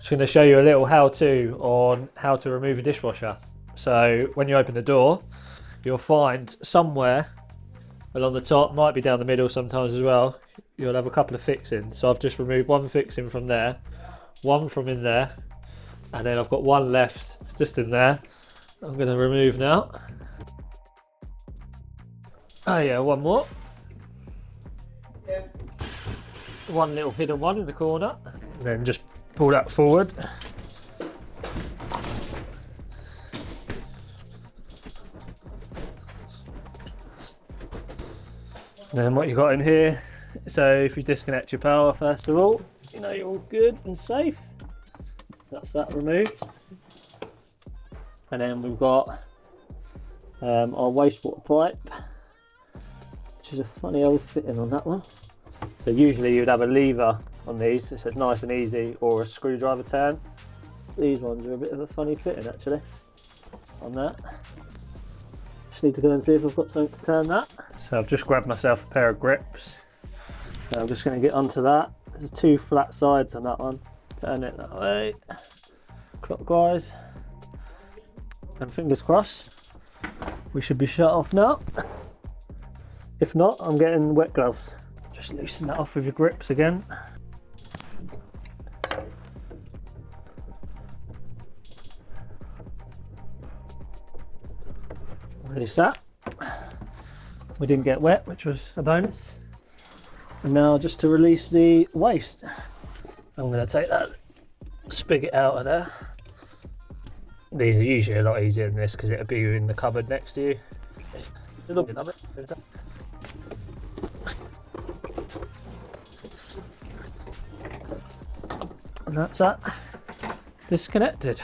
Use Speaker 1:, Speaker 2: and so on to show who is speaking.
Speaker 1: Just going to show you a little how-to on how to remove a dishwasher. So when you open the door, you'll find somewhere along the top, might be down the middle sometimes as well, you'll have a couple of fixings. So I've just removed one fixing from there, one from in there, and then I've got one left just in there. I'm going to remove now. Oh yeah, one more. One little hidden one in the corner. And then just pull that forward. And then what you got in here, so if you disconnect your power first of all, you know you're all good and safe. So that's that removed. And then we've got our wastewater pipe, which is a funny old fitting on that one. So usually you'd have a lever on these, so it's nice and easy, or a screwdriver turn. These ones are a bit of a funny fitting actually on that. Just need to go and see if I've got something to turn that. So I've just grabbed myself a pair of grips. So I'm just going to get onto that. There's two flat sides on that one. Turn it that way, clockwise, and fingers crossed we should be shut off now. If not, I'm getting wet gloves. Just loosen that off with your grips again. Release that. We didn't get wet, which was a bonus. And now just to release the waste, I'm going to take that spigot out of there. These are usually a lot easier than this because it'll be in the cupboard next to you. And that's that disconnected.